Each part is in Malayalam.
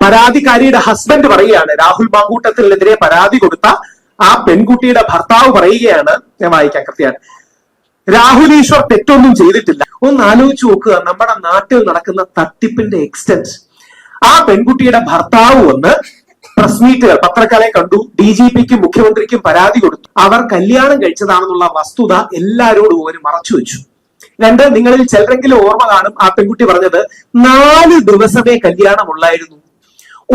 പരാതിക്കാരിയുടെ ഹസ്ബൻഡ് പറയുകയാണ്, രാഹുൽ മാങ്കൂട്ടത്തിനെതിരെ പരാതി കൊടുത്ത ആ പെൺകുട്ടിയുടെ ഭർത്താവ് പറയുകയാണ്, ഞാൻ വായിക്കാം കൃത്യമാണ്, രാഹുൽ ഈശ്വർ തെറ്റൊന്നും ചെയ്തിട്ടില്ല. ഒന്ന് ആലോചിച്ച് നോക്കുക, നമ്മുടെ നാട്ടിൽ നടക്കുന്ന തട്ടിപ്പിന്റെ എക്സ്റ്റെന്റ്. ആ പെൺകുട്ടിയുടെ ഭർത്താവ് വന്ന് പ്രസ് മീറ്റുകൾ, പത്രക്കാരെ കണ്ടു, DGPക്കും മുഖ്യമന്ത്രിക്കും പരാതി കൊടുത്തു. അവർ കല്യാണം കഴിച്ചതാണെന്നുള്ള വസ്തുത എല്ലാരോടും അവർ മറച്ചു വെച്ചു. രണ്ട്, നിങ്ങളിൽ ചിലരെങ്കിലും ഓർമ്മ കാണും, ആ പെൺകുട്ടി പറഞ്ഞത് 4 ദിവസമേ കല്യാണമുള്ളായിരുന്നു,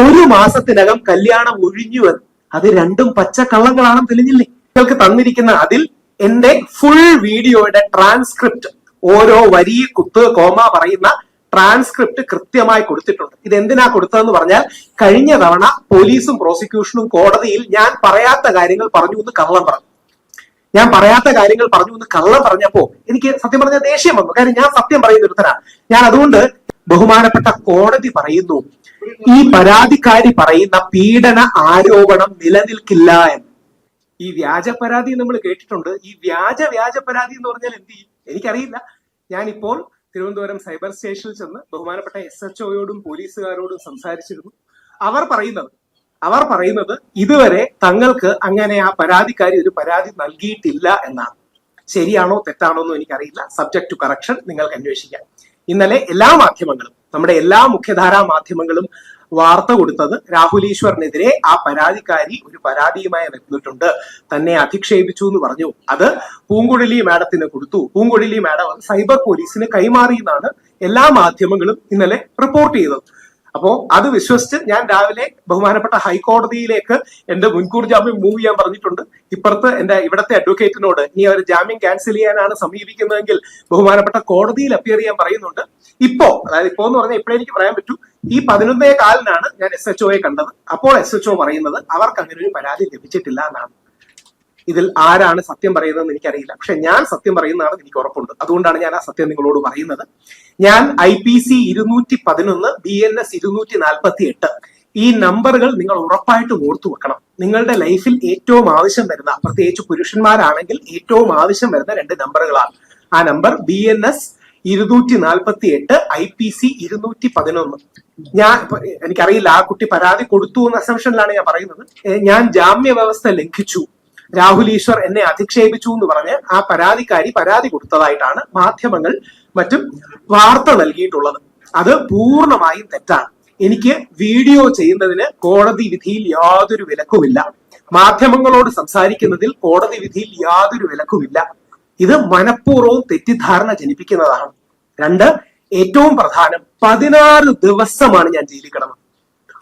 1 മാസത്തിനകം കല്യാണം ഒഴിഞ്ഞുവെന്ന്. അത് രണ്ടും പച്ചക്കള്ളങ്ങളാണെന്ന് തെളിഞ്ഞില്ലേ? നിങ്ങൾക്ക് തന്നിരിക്കുന്ന അതിൽ എന്റെ ഫുൾ വീഡിയോയുടെ ട്രാൻസ്ക്രിപ്റ്റ്, ഓരോ വരി കുത്ത് കോമ പറയുന്ന ട്രാൻസ്ക്രിപ്റ്റ് കൃത്യമായി കൊടുത്തിട്ടുണ്ട്. ഇത് എന്തിനാ കൊടുത്തതെന്ന് പറഞ്ഞാൽ, കഴിഞ്ഞ തവണ പോലീസും പ്രോസിക്യൂഷനും കോടതിയിൽ ഞാൻ പറയാത്ത കാര്യങ്ങൾ പറഞ്ഞു എന്ന് കള്ളം പറഞ്ഞു. ഞാൻ പറയാത്ത കാര്യങ്ങൾ പറഞ്ഞു എന്ന് കള്ളം പറഞ്ഞപ്പോ എനിക്ക് സത്യം പറഞ്ഞ ദേഷ്യം വന്നു. കാര്യം ഞാൻ സത്യം പറയുന്ന ഒരുത്തനാണ് ഞാൻ. അതുകൊണ്ട് ബഹുമാനപ്പെട്ട കോടതി പറയുന്നു, ഈ പരാതിക്കാരി പറയുന്ന പീഡന ആരോപണം നിലനിൽക്കില്ല എന്ന്. ഈ വ്യാജ പരാതി നമ്മൾ കേട്ടിട്ടുണ്ട്. ഈ വ്യാജ പരാതി എന്ന് പറഞ്ഞാൽ എന്ത് ചെയ്യും എനിക്കറിയില്ല. ഞാനിപ്പോൾ തിരുവനന്തപുരം സൈബർ സ്റ്റേഷനിൽ ചെന്ന് ബഹുമാനപ്പെട്ട SHOയോടും പോലീസുകാരോടും സംസാരിച്ചിരുന്നു. അവർ പറയുന്നത് ഇതുവരെ തങ്ങൾക്ക് അങ്ങനെ ആ പരാതിക്കാരി ഒരു പരാതി നൽകിയിട്ടില്ല എന്നാണ്. ശരിയാണോ തെറ്റാണോ എന്നും എനിക്കറിയില്ല. സബ്ജക്ട് ടു കറക്ഷൻ, നിങ്ങൾക്ക് അന്വേഷിക്കാം. ഇന്നലെ എല്ലാ മാധ്യമങ്ങളും, നമ്മുടെ എല്ലാ മുഖ്യധാരാ മാധ്യമങ്ങളും വാർത്ത കൊടുത്തത് രാഹുൽ ഈശ്വറിനെതിരെ ആ പരാതിക്കാരി ഒരു പരാതിയുമായി വന്നിട്ടുണ്ട്, തന്നെ അധിക്ഷേപിച്ചു എന്ന് പറഞ്ഞു. അത് പൂങ്കുഴലി മാഡത്തിന് കൊടുത്തു. പൂങ്കുഴലി മാഡം അത് സൈബർ പോലീസിന് കൈമാറി എന്നാണ് എല്ലാ മാധ്യമങ്ങളും ഇന്നലെ റിപ്പോർട്ട് ചെയ്തത്. അപ്പോ അത് വിശ്വസിച്ച് ഞാൻ രാവിലെ ബഹുമാനപ്പെട്ട ഹൈക്കോടതിയിലേക്ക് എന്റെ മുൻകൂർ ജാമ്യം മൂവ് ചെയ്യാൻ പറഞ്ഞിട്ടുണ്ട്. ഇപ്പുറത്ത് എന്റെ ഇവിടത്തെ അഡ്വക്കേറ്റിനോട് ഇനി അവർ ജാമ്യം ക്യാൻസൽ ചെയ്യാനാണ് സമീപിക്കുന്നതെങ്കിൽ ബഹുമാനപ്പെട്ട കോടതിയിൽ അപ്പിയർ ചെയ്യാൻ പറയുന്നുണ്ട്. അതായത് ഇപ്പോ എന്ന് പറഞ്ഞാൽ ഇപ്പോഴേ എനിക്ക് പറയാൻ പറ്റൂ, ഈ 11:15 ഞാൻ SHOയെ കണ്ടത്. അപ്പോൾ SHO പറയുന്നത് അവർക്ക് അങ്ങനെ ഒരു പരാതി ലഭിച്ചിട്ടില്ല എന്നാണ്. ഇതിൽ ആരാണ് സത്യം പറയുന്നതെന്ന് എനിക്കറിയില്ല. പക്ഷെ ഞാൻ സത്യം പറയുന്നതാണെന്ന് എനിക്ക് ഉറപ്പുണ്ട്. അതുകൊണ്ടാണ് ഞാൻ ആ സത്യം നിങ്ങളോട് പറയുന്നത്. ഞാൻ IPC 211 BNS 248 ഈ നമ്പറുകൾ നിങ്ങൾ ഉറപ്പായിട്ടും ഓർത്തു വെക്കണം. നിങ്ങളുടെ ലൈഫിൽ ഏറ്റവും ആവശ്യം വരുന്ന, പ്രത്യേകിച്ച് പുരുഷന്മാരാണെങ്കിൽ ഏറ്റവും ആവശ്യം വരുന്ന 2 നമ്പറുകളാണ്. ആ നമ്പർ BNS 248 IPC 211. എനിക്കറിയില്ല ആ കുട്ടി പരാതി കൊടുത്തു എന്ന അസംഷനിലാണ് ഞാൻ പറയുന്നത്. ഞാൻ ജാമ്യ വ്യവസ്ഥ ലംഘിച്ചു, രാഹുൽ ഈശ്വർ എന്നെ അധിക്ഷേപിച്ചു എന്ന് പറഞ്ഞ് ആ പരാതിക്കാരി പരാതി കൊടുത്തതായിട്ടാണ് മാധ്യമങ്ങൾ മറ്റും വാർത്ത നൽകിയിട്ടുള്ളത്. അത് പൂർണ്ണമായും തെറ്റാണ്. എനിക്ക് വീഡിയോ ചെയ്യുന്നതിന് കോടതി വിധിയിൽ യാതൊരു വിലക്കുമില്ല. മാധ്യമങ്ങളോട് സംസാരിക്കുന്നതിൽ കോടതി വിധിയിൽ യാതൊരു വിലക്കുമില്ല. ഇത് മനഃപൂർവ്വം തെറ്റിദ്ധാരണ ജനിപ്പിക്കുന്നതാണ്. 2, ഏറ്റവും പ്രധാനം, 16 ദിവസമാണ് ഞാൻ ജയിലിൽ കിടന്നത്.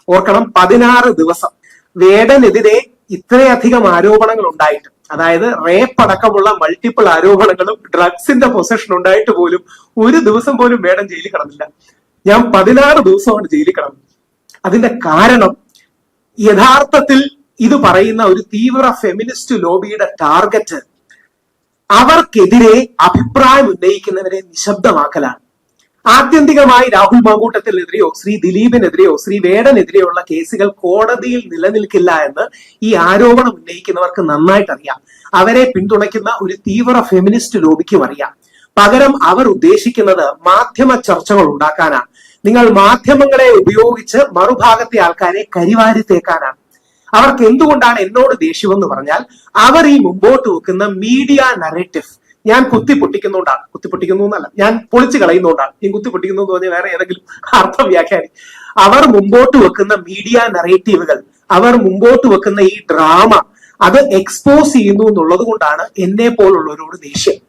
ഓർക്കണം, 16 ദിവസം. വേടനെതിരെ ഇത്രയധികം ആരോപണങ്ങൾ ഉണ്ടായിട്ട്, അതായത് റേപ്പ് അടക്കമുള്ള മൾട്ടിപ്പിൾ ആരോപണങ്ങളും ഡ്രഗ്സിന്റെ പൊസഷൻ ഉണ്ടായിട്ട് പോലും ഒരു ദിവസം പോലും വേടൻ ജയിലിൽ കിടന്നില്ല. ഞാൻ 16 ദിവസമാണ് ജയിലിൽ കിടന്നത്. അതിന്റെ കാരണം, യഥാർത്ഥത്തിൽ ഇത് പറയുന്ന ഒരു തീവ്ര ഫെമിനിസ്റ്റ് ലോബിയുടെ ടാർഗറ്റ് അവർക്കെതിരെ അഭിപ്രായം ഉന്നയിക്കുന്നവരെ നിശബ്ദമാക്കലാണ്. ആത്യന്തികമായി രാഹുൽ മാങ്കൂട്ടത്തിനെതിരെയോ ശ്രീ ദിലീപിനെതിരെയോ ശ്രീ വേടനെതിരെയുള്ള കേസുകൾ കോടതിയിൽ നിലനിൽക്കില്ല എന്ന് ഈ ആരോപണം ഉന്നയിക്കുന്നവർക്ക് നന്നായിട്ട് അറിയാം. അവരെ പിന്തുണയ്ക്കുന്ന ഒരു തീവ്ര ഫെമിനിസ്റ്റ് ലോബിക്കും അറിയാം. പകരം അവർ ഉദ്ദേശിക്കുന്നത് മാധ്യമ ചർച്ചകൾ ഉണ്ടാക്കാനാണ്. നിങ്ങൾ മാധ്യമങ്ങളെ ഉപയോഗിച്ച് മറുഭാഗത്തെ ആൾക്കാരെ കരിവാരിത്തേക്കാനാണ്. അവർക്ക് എന്തുകൊണ്ടാണ് എന്നോട് ദേഷ്യമെന്ന് പറഞ്ഞാൽ, അവർ ഈ മുമ്പോട്ട് വെക്കുന്ന മീഡിയ നറേറ്റീവ് ഞാൻ കുത്തിപ്പൊട്ടിക്കുന്നതുകൊണ്ടാണ്. കുത്തിപ്പൊട്ടിക്കുന്നു എന്നല്ല, ഞാൻ പൊളിച്ചു കളയുന്നതുകൊണ്ടാണ്. ഈ കുത്തിപ്പൊട്ടിക്കുന്നു എന്ന് പറഞ്ഞാൽ വേറെ ഏതെങ്കിലും അർത്ഥം വ്യാഖ്യാനി. അവർ മുമ്പോട്ട് വെക്കുന്ന മീഡിയ നറേറ്റീവുകൾ, അവർ മുമ്പോട്ട് വെക്കുന്ന ഈ ഡ്രാമ, അത് എക്സ്പോസ് ചെയ്യുന്നു എന്നുള്ളത് കൊണ്ടാണ് എന്നെ പോലുള്ളവരോട് ദേഷ്യം.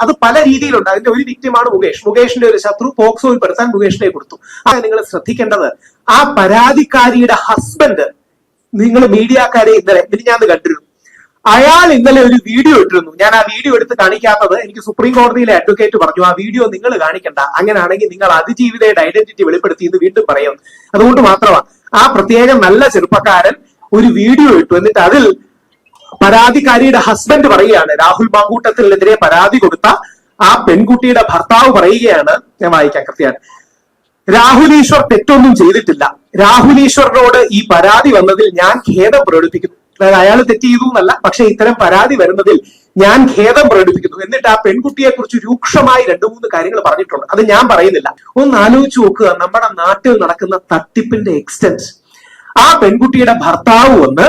അത് പല രീതിയിലുണ്ട്. അതിന്റെ ഒരു വിക്ടിമാണ് മുകേഷ്. മുകേഷിന്റെ ഒരു ശത്രു പോക്സോയിൽ പെടുത്താൻ മുകേഷിനെ കൊടുത്തു. അത് നിങ്ങൾ ശ്രദ്ധിക്കേണ്ടത്, ആ പരാതിക്കാരിയുടെ ഹസ്ബൻഡ്, നിങ്ങൾ മീഡിയക്കാരെ ഇന്നലെ ഞാൻ കണ്ടിരുന്നു, അയാൾ ഇന്നലെ ഒരു വീഡിയോ ഇട്ടിരുന്നു. ഞാൻ ആ വീഡിയോ എടുത്ത് കാണിക്കാത്തത് എനിക്ക് സുപ്രീം കോടതിയിലെ അഡ്വക്കേറ്റ് പറഞ്ഞു, ആ വീഡിയോ നിങ്ങൾ കാണിക്കണ്ട, അങ്ങനെയാണെങ്കിൽ നിങ്ങൾ അതിജീവിതയുടെ ഐഡന്റിറ്റി വെളിപ്പെടുത്തി എന്ന് വീണ്ടും പറയും. അതുകൊണ്ട് മാത്രമാണ് ആ പ്രത്യേകം നല്ല ചെറുപ്പക്കാരൻ ഒരു വീഡിയോ ഇട്ടു. എന്നിട്ട് അതിൽ പരാതിക്കാരിയുടെ ഹസ്ബൻഡ് പറയുകയാണ്, രാഹുൽ മാങ്കൂട്ടത്തിനെതിരെ പരാതി കൊടുത്ത ആ പെൺകുട്ടിയുടെ ഭർത്താവ് പറയുകയാണ്, ഞാൻ വായിക്കാം കൃത്യമാണ്, രാഹുൽ ഈശ്വർ തെറ്റൊന്നും ചെയ്തിട്ടില്ല, രാഹുൽ ഈശ്വറിനോട് ഈ പരാതി വന്നതിൽ ഞാൻ ഖേദം പ്രകടിപ്പിക്കുന്നു. അതായത് അയാൾ തെറ്റ് ചെയ്തു എന്നല്ല, പക്ഷെ ഇത്തരം പരാതി വരുന്നതിൽ ഞാൻ ഖേദം പ്രകടിപ്പിക്കുന്നു. എന്നിട്ട് ആ പെൺകുട്ടിയെ കുറിച്ച് രൂക്ഷമായി 2-3 കാര്യങ്ങൾ പറഞ്ഞിട്ടുണ്ട്. അത് ഞാൻ പറയുന്നില്ല. ഒന്ന് ആലോചിച്ച് നോക്കുക നമ്മുടെ നാട്ടിൽ നടക്കുന്ന തട്ടിപ്പിന്റെ എക്സ്റ്റെന്റ്. ആ പെൺകുട്ടിയുടെ ഭർത്താവ് വന്ന്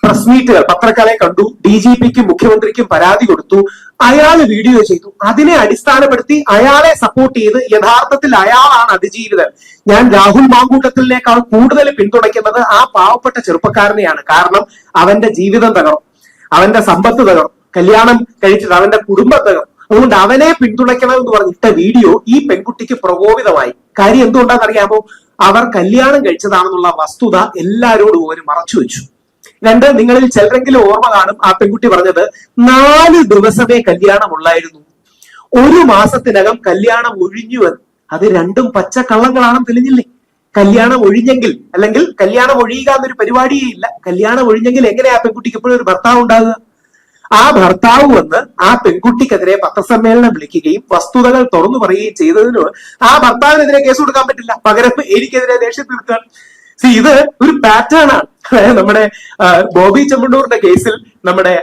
പ്രസ് മീറ്റുകൾ പത്രക്കാരെ കണ്ടു, DGPക്കും മുഖ്യമന്ത്രിക്കും പരാതി കൊടുത്തു, അയാൾ വീഡിയോ ചെയ്തു. അതിനെ അടിസ്ഥാനപ്പെടുത്തി അയാളെ സപ്പോർട്ട് ചെയ്ത് യഥാർത്ഥത്തിൽ അയാളാണ് അതിജീവിതൻ. ഞാൻ രാഹുൽ മാങ്കൂട്ടത്തിനേക്കാൾ കൂടുതൽ പിന്തുണയ്ക്കുന്നത് ആ പാവപ്പെട്ട ചെറുപ്പക്കാരനെയാണ്. കാരണം അവന്റെ ജീവിതം തകർന്നു, അവന്റെ സമ്പത്ത് തകർന്നു, കല്യാണം കഴിച്ചിട്ട് അവന്റെ കുടുംബം തകർന്നു. അതുകൊണ്ട് അവനെ പിന്തുണയ്ക്കണം എന്ന് പറഞ്ഞിട്ട വീഡിയോ ഈ പെൺകുട്ടിക്ക് പ്രകോപിതമായി. കാര്യം എന്തുകൊണ്ടാണെന്നറിയാമോ? അവർ കല്യാണം കഴിച്ചതാണെന്നുള്ള വസ്തുത എല്ലാരോടും അവർ മറച്ചു വെച്ചു. 2, നിങ്ങളിൽ ചിലരെങ്കിലും ഓർമ്മ കാണും, ആ പെൺകുട്ടി പറഞ്ഞത് 4 ദിവസമേ കല്യാണം ഉള്ളായിരുന്നു, 1 മാസത്തിനകം കല്യാണം ഒഴിഞ്ഞുവെന്ന്. അത് 2 പച്ചക്കള്ളങ്ങളാണെന്ന് തെളിഞ്ഞില്ലേ? കല്യാണം ഒഴിഞ്ഞെങ്കിൽ, അല്ലെങ്കിൽ കല്യാണം ഒഴിയുക എന്നൊരു പരിപാടിയേ ഇല്ല. കല്യാണം ഒഴിഞ്ഞെങ്കിൽ എങ്ങനെയാ ആ പെൺകുട്ടിക്ക് ഇപ്പോഴും ഒരു ഭർത്താവ് ഉണ്ടാകുക? ആ ഭർത്താവ് വന്ന് ആ പെൺകുട്ടിക്കെതിരെ പത്രസമ്മേളനം വിളിക്കുകയും വസ്തുതകൾ തുറന്നു പറയുകയും ചെയ്തതിന് ആ ഭർത്താവിനെതിരെ കേസ് കൊടുക്കാൻ പറ്റില്ല. പകരം എനിക്കെതിരെ ദേഷ്യം തീർക്കാൻ. ഇത് ഒരു പാറ്റേൺ ആണ്. നമ്മുടെ ബോബി ചെമ്മണ്ണൂറിന്റെ കേസിൽ നമ്മുടെ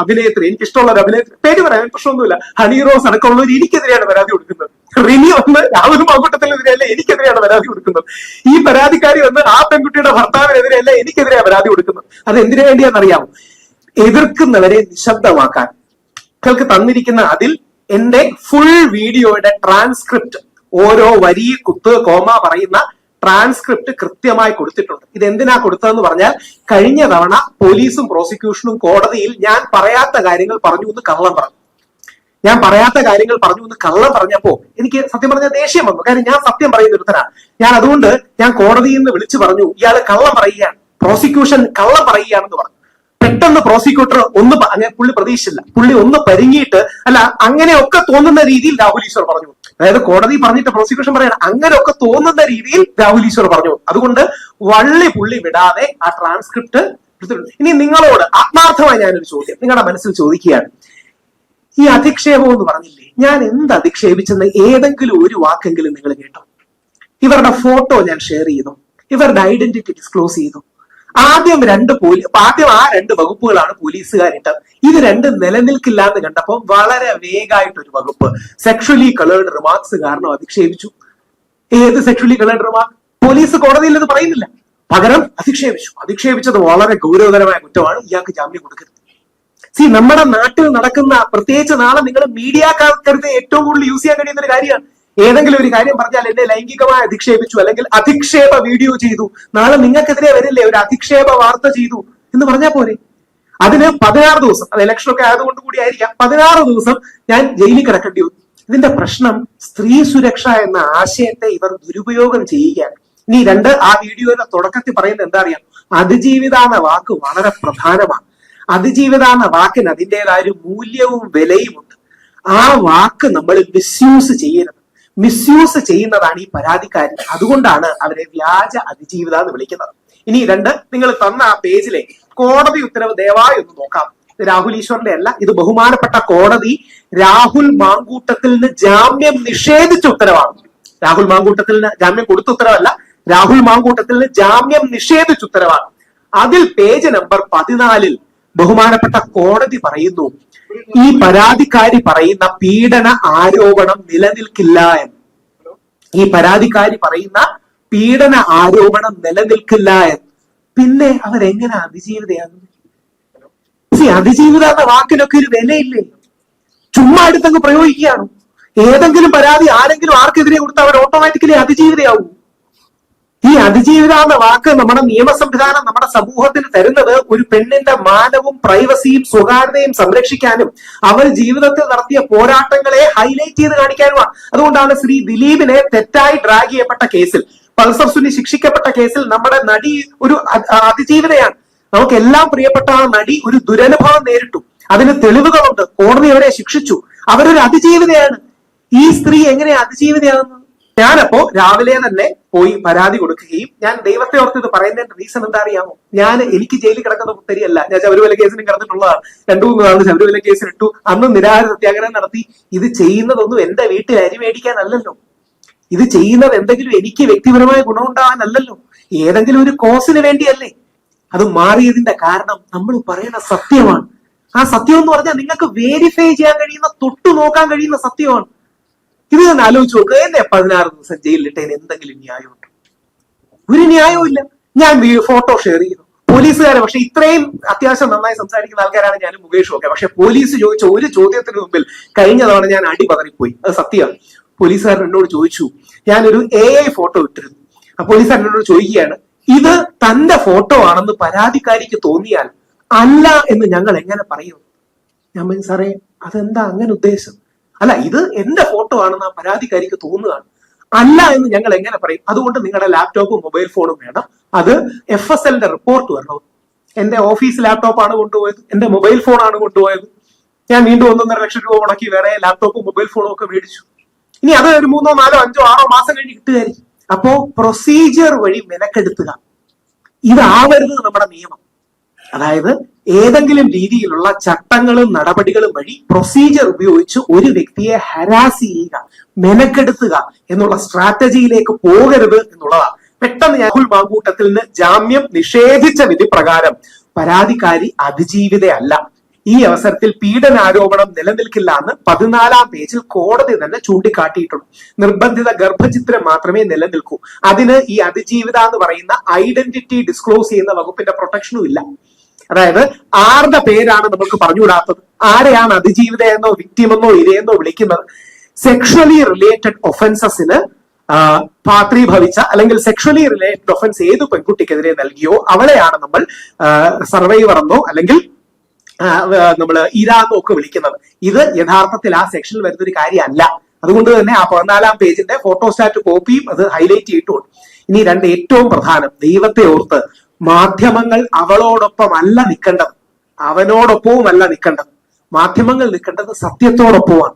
അഭിനേത്രി, എനിക്കിഷ്ടമുള്ള ഒരു അഭിനേത്രി, പേര് പറയാൻ പ്രശ്നമൊന്നുമില്ല, ഹണി റോസ് അടക്കമുള്ളവർ എനിക്കെതിരെയാണ് പരാതി കൊടുക്കുന്നത്. റിനി വന്ന് രാഹുൽ മാങ്കൂട്ടത്തിനെതിരെയല്ല എനിക്കെതിരെയാണ് പരാതി കൊടുക്കുന്നത്. ഈ പരാതിക്കാരി വന്ന് ആ പെൺകുട്ടിയുടെ ഭർത്താവിനെതിരെയല്ല എനിക്കെതിരെയാണ് പരാതി കൊടുക്കുന്നത്. അത് എന്തിനു വേണ്ടിയാണെന്നറിയാമോ? എതിർക്കുന്നവരെ നിശബ്ദമാക്കാൻ. നിങ്ങൾക്ക് തന്നിരിക്കുന്ന അതിൽ എന്റെ ഫുൾ വീഡിയോയുടെ ട്രാൻസ്ക്രിപ്റ്റ്, ഓരോ വരി കുത്ത് കോമ പറയുന്ന ട്രാൻസ്ക്രിപ്റ്റ് കൃത്യമായി കൊടുത്തിട്ടുണ്ട്. ഇത് എന്തിനാ കൊടുത്തതെന്ന് പറഞ്ഞാൽ, കഴിഞ്ഞ തവണ പോലീസും പ്രോസിക്യൂഷനും കോടതിയിൽ ഞാൻ പറയാത്ത കാര്യങ്ങൾ പറഞ്ഞു എന്ന് കള്ളം പറഞ്ഞു. ഞാൻ പറയാത്ത കാര്യങ്ങൾ പറഞ്ഞു എന്ന് കള്ളം പറഞ്ഞപ്പോ എനിക്ക് സത്യം പറഞ്ഞ ദേഷ്യം വന്നു. കാര്യം ഞാൻ സത്യം പറയുന്ന ഒരുത്തനാണ്. അതുകൊണ്ട് ഞാൻ കോടതിയിൽ നിന്ന് വിളിച്ചു പറഞ്ഞു, ഇയാള് കള്ളം പറയുകയാണ്, പ്രോസിക്യൂഷൻ കള്ളം പറയുകയാണെന്ന് പറഞ്ഞു. പെട്ടെന്ന് പ്രോസിക്യൂട്ടർ പുള്ളി പ്രതീക്ഷിച്ചില്ല, പുള്ളി ഒന്ന് പരിങ്ങിയിട്ട്, അല്ല അങ്ങനെയൊക്കെ തോന്നുന്ന രീതിയിൽ രാഹുൽ ഈശ്വർ പറഞ്ഞു. അതായത് കോടതി പറഞ്ഞിട്ട് പ്രോസിക്യൂഷൻ പറയണം, അങ്ങനെയൊക്കെ തോന്നുന്ന രീതിയിൽ രാഹുൽ ഈശ്വർ പറഞ്ഞു. അതുകൊണ്ട് വള്ളി പുള്ളി വിടാതെ ആ ട്രാൻസ്ക്രിപ്റ്റ് എടുത്തിട്ടുണ്ട്. ഇനി നിങ്ങളോട് ആത്മാർത്ഥമായി ഞാനൊരു ചോദ്യം നിങ്ങളുടെ മനസ്സിൽ ചോദിക്കുകയാണ്. ഈ അധിക്ഷേപം എന്ന് പറഞ്ഞില്ലേ, ഞാൻ എന്ത് അധിക്ഷേപിച്ചെന്ന് ഏതെങ്കിലും ഒരു വാക്കെങ്കിലും നിങ്ങൾ കേട്ടോ? ഇവരുടെ ഫോട്ടോ ഞാൻ ഷെയർ ചെയ്തു, ഇവരുടെ ഐഡന്റിറ്റി ഡിസ്ക്ലോസ് ചെയ്തു. ആദ്യം ആ 2 വകുപ്പുകളാണ് പോലീസുകാരിട്ടത്. ഇത് 2 നിലനിൽക്കില്ല എന്ന് കണ്ടപ്പോൾ വളരെ വേഗമായിട്ടൊരു വകുപ്പ്, സെക്ഷലി കളേർഡ് റിമാർക്സ് കാരണം അധിക്ഷേപിച്ചു. ഏത് സെക്ഷലി കളേർഡ് റിമാർക്ക്? പോലീസ് കോടതിയിൽ ഇത് പറയുന്നില്ല, പകരം അധിക്ഷേപിച്ചത് വളരെ ഗൗരവതരമായ കുറ്റമാണ്, ഇയാൾക്ക് ജാമ്യം കൊടുക്കരുത്. നമ്മുടെ നാട്ടിൽ നടക്കുന്ന, പ്രത്യേകിച്ച് നാളെ നിങ്ങൾ മീഡിയക്കാർക്ക് ഏറ്റവും കൂടുതൽ യൂസ് ചെയ്യാൻ കഴിയുന്ന ഒരു കാര്യമാണ്. ഏതെങ്കിലും ഒരു കാര്യം പറഞ്ഞാൽ എന്നെ ലൈംഗികമായി അധിക്ഷേപിച്ചു, അല്ലെങ്കിൽ അധിക്ഷേപ വീഡിയോ ചെയ്തു, നാളെ നിങ്ങൾക്കെതിരെ വരില്ലേ ഒരു അധിക്ഷേപ വാർത്ത ചെയ്തു എന്ന് പറഞ്ഞാൽ പോരെ? അതിന് 16 ദിവസം, അത് ഇലക്ഷനൊക്കെ ആയതുകൊണ്ട് കൂടി ആയിരിക്കാം, 16 ദിവസം ഞാൻ ജയിലിൽ കിടക്കേണ്ടി വന്നു. ഇതിന്റെ പ്രശ്നം സ്ത്രീ സുരക്ഷ എന്ന ആശയത്തെ ഇവർ ദുരുപയോഗം ചെയ്യുകയാണ്. ഇനി 2, ആ വീഡിയോയുടെ തുടക്കത്തിൽ പറയുന്നത് എന്താ അറിയാം? അതിജീവിത എന്ന വാക്ക് വളരെ പ്രധാനമാണ്. അതിജീവിത എന്ന വാക്കിന് അതിൻ്റെതായ ഒരു മൂല്യവും വിലയും ഉണ്ട്. ആ വാക്ക് നമ്മൾ മിസ്യൂസ് ചെയ്യരുത്. മിസ്യൂസ് ചെയ്യുന്നതാണ് ഈ പരാതിക്കാരി. അതുകൊണ്ടാണ് അവരെ വ്യാജ അതിജീവിത എന്ന് വിളിക്കുന്നത്. ഇനി 2, നിങ്ങൾ തന്ന ആ പേജിലെ കോടതി ഉത്തരവ് ദയവായി ഒന്ന് നോക്കാം. രാഹുൽ ഈശ്വറിന്റെ അല്ല, ഇത് ബഹുമാനപ്പെട്ട കോടതി രാഹുൽ മാങ്കൂട്ടത്തിന് ജാമ്യം നിഷേധിച്ച ഉത്തരവാണ്. രാഹുൽ മാങ്കൂട്ടത്തിന് ജാമ്യം കൊടുത്ത ഉത്തരവല്ല, രാഹുൽ മാങ്കൂട്ടത്തിന് ജാമ്യം നിഷേധിച്ച ഉത്തരവാണ്. അതിൽ പേജ് നമ്പർ 14 ബഹുമാനപ്പെട്ട കോടതി പറയുന്നു, ഈ പരാതിക്കാരി പറയുന്ന പീഡന ആരോപണം നിലനിൽക്കില്ല എന്ന്. ഈ പരാതിക്കാരി പറയുന്ന പീഡന ആരോപണം നിലനിൽക്കില്ല എന്ന്. പിന്നെ അവരെങ്ങനെ അതിജീവിതയാകുന്നു? അതിജീവിത എന്ന വാക്കിനൊക്കെ ഒരു വിലയില്ലേ? ചുമ്മാ എടുത്തങ്ങ് പ്രയോഗിക്കുകയാണ്. ഏതെങ്കിലും പരാതി ആരെങ്കിലും ആർക്കെതിരെ കൊടുത്താൽ അവർ ഓട്ടോമാറ്റിക്കലി അതിജീവിതയാവും. ഈ അതിജീവിത എന്ന വാക്ക് നമ്മുടെ നിയമ സംവിധാനം നമ്മുടെ സമൂഹത്തിന് തരുന്നത് ഒരു പെണ്ണിന്റെ മാനവും പ്രൈവസിയും സ്വകാര്യതയും സംരക്ഷിക്കാനും അവർ ജീവിതത്തിൽ നടത്തിയ പോരാട്ടങ്ങളെ ഹൈലൈറ്റ് ചെയ്ത് കാണിക്കാനുമാണ്. അതുകൊണ്ടാണ് ശ്രീ ദിലീപിനെ തെറ്റായി ഡ്രാഗ് ചെയ്യപ്പെട്ട കേസിൽ, പൾസർ സുനി ശിക്ഷിക്കപ്പെട്ട കേസിൽ നമ്മുടെ നടി ഒരു അതിജീവിതയാണ്. നമുക്കെല്ലാം പ്രിയപ്പെട്ട ആ നടി ഒരു ദുരനുഭവം നേരിട്ടു, അതിന് തെളിവുകളുണ്ട്, കോടതി അവരെ ശിക്ഷിച്ചു, അവരൊരു അതിജീവിതയാണ്. ഈ സ്ത്രീ എങ്ങനെ അതിജീവിതയാകുന്നു? ഞാനപ്പോ രാവിലെ തന്നെ പോയി പരാതി കൊടുക്കുകയും, ഞാൻ ദൈവത്തെ ഓർത്ത് ഇത് പറയുന്നതിന്റെ റീസൺ എന്താ അറിയാമോ? എനിക്ക് ജയിലിൽ കിടക്കുന്ന പുത്തരിയല്ല, ഞാൻ ശബരിമല കേസിനും കിടന്നിട്ടുള്ളതാണ്. 2-3 തവണ ശബരിമല കേസിലിട്ടു, അന്ന് നിരാഹാര സത്യാഗ്രഹം നടത്തി. ഇത് ചെയ്യുന്നതൊന്നും എന്റെ വീട്ടിൽ അരി മേടിക്കാനല്ലല്ലോ, ഇത് ചെയ്യുന്നത് എന്തെങ്കിലും എനിക്ക് വ്യക്തിപരമായ ഗുണമുണ്ടാകാനല്ലല്ലോ, ഏതെങ്കിലും ഒരു കോസിന് വേണ്ടിയല്ലേ. അത് മാറിയതിന്റെ കാരണം നമ്മൾ പറയുന്ന സത്യമാണ്. ആ സത്യം എന്ന് പറഞ്ഞാൽ നിങ്ങൾക്ക് വെരിഫൈ ചെയ്യാൻ കഴിയുന്ന, തൊട്ടു നോക്കാൻ കഴിയുന്ന സത്യമാണ്. ഇത് തന്നെ ആലോചിച്ച് നോക്കുക. എന്നെ 16 ദിവസം ജയിലിലിട്ടതിന് എന്തെങ്കിലും ന്യായമുണ്ട്? ഒരു ന്യായവും ഇല്ല. ഞാൻ ഫോട്ടോ ഷെയർ ചെയ്തു. പോലീസുകാരെ, പക്ഷെ ഇത്രയും അത്യാവശ്യം നന്നായി സംസാരിക്കുന്ന ആൾക്കാരാണ് ഞാനും മുകേഷും ഒക്കെ. പക്ഷെ പോലീസ് ചോദിച്ച ഒരു ചോദ്യത്തിന് മുമ്പിൽ കഴിഞ്ഞ തവണ ഞാൻ അടി പതറിപ്പോയി. അത് സത്യമാണ്. പോലീസുകാരൻ എന്നോട് ചോദിച്ചു, ഞാനൊരു AI ഫോട്ടോ ഇട്ടിരുന്നു. ആ പോലീസുകാരൻ എന്നോട് ചോദിക്കുകയാണ്, ഇത് തന്റെ ഫോട്ടോ ആണെന്ന് പരാതിക്കാരിക്ക് തോന്നിയാൽ അല്ല എന്ന് ഞങ്ങൾ എങ്ങനെ പറയും? ഞാൻ പറഞ്ഞു, സാറേ അതെന്താ അങ്ങനെ ഉദ്ദേശം? അല്ല, ഇത് എന്റെ ഫോട്ടോ ആണെന്ന് ആ പരാതിക്കാരിക്ക് തോന്നുകയാണ്, അല്ല എന്ന് ഞങ്ങൾ എങ്ങനെ പറയും? അതുകൊണ്ട് നിങ്ങളുടെ ലാപ്ടോപ്പും മൊബൈൽ ഫോണും വേണം, അത് FSLന്റെ റിപ്പോർട്ട് വരണം. എന്റെ ഓഫീസ് ലാപ്ടോപ്പാണ് കൊണ്ടുപോയത്, എന്റെ മൊബൈൽ ഫോണാണ് കൊണ്ടുപോയത്. ഞാൻ വീണ്ടും 1.5 ലക്ഷം രൂപ മുടക്കി വേറെ ലാപ്ടോപ്പും മൊബൈൽ ഫോണും ഒക്കെ മേടിച്ചു. ഇനി അത് ഒരു 3, 4, 5, 6 മാസം കഴിഞ്ഞ് കിട്ടുകയായിരിക്കും. അപ്പോ പ്രൊസീജിയർ വഴി മെനക്കെടുത്തുക, ഇതാവരുത് നമ്മുടെ നിയമം. അതായത് ഏതെങ്കിലും രീതിയിലുള്ള ചട്ടങ്ങളും നടപടികളും വഴി പ്രൊസീജിയർ ഉപയോഗിച്ച് ഒരു വ്യക്തിയെ ഹരാസ് ചെയ്യുക, മെനക്കെടുത്തുക എന്നുള്ള സ്ട്രാറ്റജിയിലേക്ക് പോകരുത് എന്നുള്ളതാണ്. പെട്ടെന്ന് രാഹുൽ മാങ്കൂട്ടത്തിൽ നിന്ന് ജാമ്യം നിഷേധിച്ച വിധി പ്രകാരം പരാതിക്കാരി അതിജീവിതയല്ല. ഈ അവസരത്തിൽ പീഡനാരോപണം നിലനിൽക്കില്ല എന്ന് 14-ാം പേജിൽ കോടതി തന്നെ ചൂണ്ടിക്കാട്ടിയിട്ടുണ്ട്. നിർബന്ധിത ഗർഭചിത്രം മാത്രമേ നിലനിൽക്കൂ. അതിന് ഈ അതിജീവിത എന്ന് പറയുന്ന ഐഡന്റിറ്റി ഡിസ്ക്ലോസ് ചെയ്യുന്ന വകുപ്പിന്റെ പ്രൊട്ടക്ഷനും ഇല്ല. അതായത് ആരുടെ പേരാണ് നമുക്ക് പറഞ്ഞുകൂടാത്തത്? ആരെയാണ് അതിജീവിത എന്നോ വിക്ടിമെന്നോ ഇരയെന്നോ വിളിക്കുന്നത്? സെക്ഷലി റിലേറ്റഡ് ഒഫൻസസിന് പാത്രീഭവിച്ച അല്ലെങ്കിൽ സെക്ഷലി റിലേറ്റഡ് ഒഫൻസ് ഏത് പെൺകുട്ടിക്കെതിരെ നൽകിയോ അവളെയാണ് നമ്മൾ സർവൈവർ എന്നോ അല്ലെങ്കിൽ നമ്മൾ ഇര എന്നോ ഒക്കെ വിളിക്കുന്നത്. ഇത് യഥാർത്ഥത്തിൽ ആ സെക്ഷനിൽ വരുന്ന ഒരു കാര്യമല്ല. അതുകൊണ്ട് തന്നെ ആ 14-ാം പേജിന്റെ ഫോട്ടോസ്റ്റാറ്റ് കോപ്പിയും അത് ഹൈലൈറ്റ് ചെയ്തിട്ടുണ്ട്. ഇനി രണ്ട് ഏറ്റവും പ്രധാനം, ദൈവത്തെ ഓർത്ത് മാധ്യമങ്ങൾ അവളോടൊപ്പം അല്ല നിൽക്കേണ്ടത്, അവനോടൊപ്പവുമല്ല നിൽക്കേണ്ടത്. മാധ്യമങ്ങൾ നിൽക്കേണ്ടത് സത്യത്തോടൊപ്പമാണ്.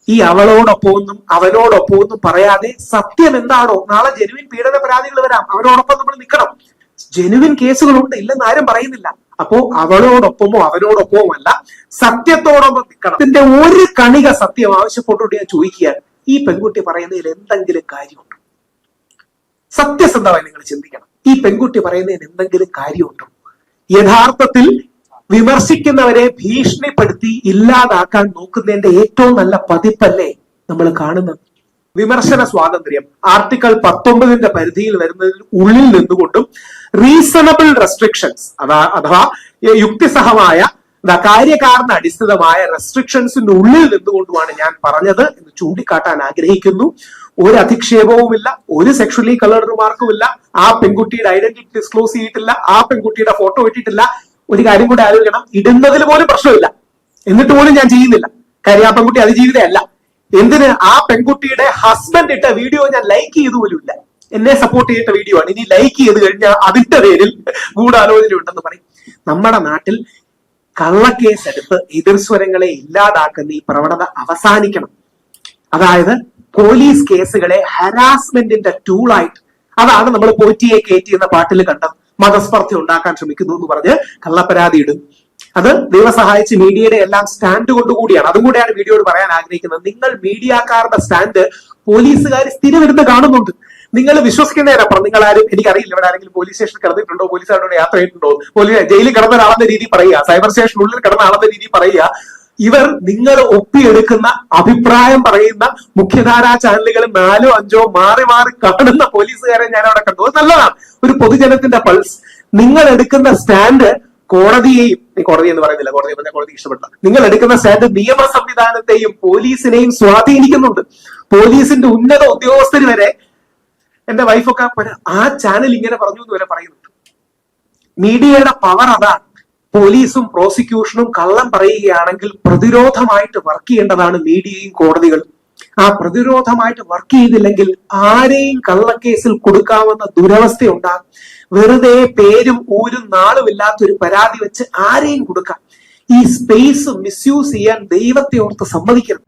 ഈ അവളോടൊപ്പമൊന്നും അവനോടൊപ്പമൊന്നും പറയാതെ സത്യം എന്താണോ, നാളെ ജെനുവിൻ പീഡന പരാതികൾ വരാം, അവനോടൊപ്പം നമ്മൾ നിൽക്കണം. ജെനുവിൻ കേസുകളുണ്ട്, ഇല്ലെന്ന് ആരും പറയുന്നില്ല. അപ്പോ അവളോടൊപ്പമോ അവനോടൊപ്പമോ അല്ല, സത്യത്തോടൊപ്പം നിൽക്കണം. ഇതിന്റെ ഒരു കണിക സത്യം ആവശ്യപ്പെട്ടുകൊണ്ട് ഞാൻ ചോദിക്കുകയാണ്, ഈ പെൺകുട്ടി പറയുന്നതിൽ എന്തെങ്കിലും കാര്യമുണ്ടോ? സത്യസന്ധമായി നിങ്ങൾ ചിന്തിക്കണം. ഈ പെൺകുട്ടി പറയുന്നതിന് എന്തെങ്കിലും കാര്യമുണ്ടോ? യഥാർത്ഥത്തിൽ വിമർശിക്കുന്നവരെ ഭീഷണിപ്പെടുത്തി ഇല്ലാതാക്കാൻ നോക്കുന്നതിന്റെ ഏറ്റവും നല്ല പതിപ്പല്ലേ നമ്മൾ കാണുന്നത്? വിമർശന സ്വാതന്ത്ര്യം ആർട്ടിക്കിൾ 19 പരിധിയിൽ വരുന്നതിന് ഉള്ളിൽ നിന്നുകൊണ്ടും റീസണബിൾ റെസ്ട്രിക്ഷൻസ് അഥവാ യുക്തിസഹമായ കാര്യകാരണ അടിസ്ഥിതമായ റെസ്ട്രിക്ഷൻസിന്റെ ഉള്ളിൽ നിന്നുകൊണ്ടുമാണ് ഞാൻ പറഞ്ഞത് എന്ന് ചൂണ്ടിക്കാട്ടാൻ ആഗ്രഹിക്കുന്നു. ഒരു അധിക്ഷേപവുമില്ല, ഒരു സെക്ഷലി കളർഡ് റിമാർക്കുമില്ല, ആ പെൺകുട്ടിയുടെ ഐഡന്റിറ്റി ഡിസ്ക്ലോസ് ചെയ്തിട്ടില്ല, ആ പെൺകുട്ടിയുടെ ഫോട്ടോ ഇട്ടിട്ടില്ല. ഒരു കാര്യം കൂടെ ആലോചിക്കണം, ഇടുന്നതിൽ പോലും പ്രശ്നമില്ല, എന്നിട്ട് പോലും ഞാൻ ചെയ്യുന്നില്ല. കാര്യം ആ പെൺകുട്ടി അതിജീവിതയല്ല. എന്തിന്? ആ പെൺകുട്ടിയുടെ ഹസ്ബൻഡ് ഇട്ട വീഡിയോ ഞാൻ ലൈക്ക് ചെയ്തു പോലുമില്ല. എന്നെ സപ്പോർട്ട് ചെയ്തിട്ട വീഡിയോ ആണ്. ഇനി ലൈക്ക് ചെയ്ത് കഴിഞ്ഞാൽ അതിന്റെ പേരിൽ ഗൂഢാലോചന ഉണ്ടെന്ന് പറയും. നമ്മുടെ നാട്ടിൽ കള്ളക്കേസ് എടുത്ത് എതിർസ്വരങ്ങളെ ഇല്ലാതാക്കുന്ന ഈ പ്രവണത അവസാനിക്കണം. അതായത് പോലീസ് കേസുകളെ ഹരാസ്മെന്റിന്റെ ടൂളായിട്ട്, അതാണ് നമ്മൾ പോറ്റിയെ കയറ്റി എന്ന പാട്ടിൽ കണ്ടത്. മതസ്പർദ്ധ ഉണ്ടാക്കാൻ ശ്രമിക്കുന്നു എന്ന് പറഞ്ഞ് കള്ളപ്പരാതി ഇടും. അത് ദൈവം സഹായിച്ച് മീഡിയയുടെ എല്ലാം സ്റ്റാൻഡ് കൊണ്ടുകൂടിയാണ്. അതും കൂടെയാണ് വീഡിയോയോട് പറയാൻ ആഗ്രഹിക്കുന്നത്. നിങ്ങൾ മീഡിയക്കാരുടെ സ്റ്റാൻഡ് പോലീസുകാർ സ്ഥിരം എടുത്ത് കാണുന്നുണ്ട്. നിങ്ങൾ വിശ്വസിക്കുന്നതിനപ്പുറം നിങ്ങൾ ആരും, എനിക്കറിയില്ല ഇവിടെ ആരെങ്കിലും പോലീസ് സ്റ്റേഷനിൽ കിടന്നിട്ടുണ്ടോ, പോലീസുകാരോട് യാത്ര ചെയ്തിട്ടുണ്ടോ, ജയിലിൽ കിടന്ന ഒരാളെന്ന രീതി പറയുക, സൈബർ സ്റ്റേഷനുള്ളിൽ കിടന്ന ആളെന്ന രീതി പറയുക. ഇവർ നിങ്ങൾ ഒപ്പിയെടുക്കുന്ന അഭിപ്രായം പറയുന്ന മുഖ്യധാരാ ചാനലുകളും 4, 5 മാറി മാറി കാണുന്ന പോലീസുകാരെ ഞാൻ അവിടെ കണ്ടു. അത് നല്ലതാണ്, ഒരു പൊതുജനത്തിന്റെ പൾസ്. നിങ്ങൾ എടുക്കുന്ന സ്റ്റാൻഡ് കോടതിയെയും, കോടതി എന്ന് പറയുന്നില്ല, കോടതി ഇഷ്ടപ്പെട്ടില്ല, നിങ്ങൾ എടുക്കുന്ന സ്റ്റാൻഡ് നിയമ സംവിധാനത്തെയും പോലീസിനെയും സ്വാധീനിക്കുന്നുണ്ട്. പോലീസിന്റെ ഉന്നത ഉദ്യോഗസ്ഥർ വരെ, എന്റെ വൈഫൊക്കെ ആ ചാനൽ ഇങ്ങനെ പറഞ്ഞു എന്ന് വരെ പറയുന്നുണ്ട്. മീഡിയയുടെ പവർ അതാണ്. പോലീസും പ്രോസിക്യൂഷനും കള്ളം പറയുകയാണെങ്കിൽ പ്രതിരോധമായിട്ട് വർക്ക് ചെയ്യേണ്ടതാണ് മീഡിയയും കോടതികളും. ആ പ്രതിരോധമായിട്ട് വർക്ക് ചെയ്തില്ലെങ്കിൽ ആരെയും കള്ളക്കേസിൽ കൊടുക്കാവുന്ന ദുരവസ്ഥ ഉണ്ടാകും. വെറുതെ പേരും ഊരും നാളും ഇല്ലാത്തൊരു പരാതി വെച്ച് ആരെയും കൊടുക്കാം. ഈ സ്പേസ് മിസ്യൂസ് ചെയ്യാൻ ദൈവത്തെ ഓർത്ത് സമ്മതിക്കണം.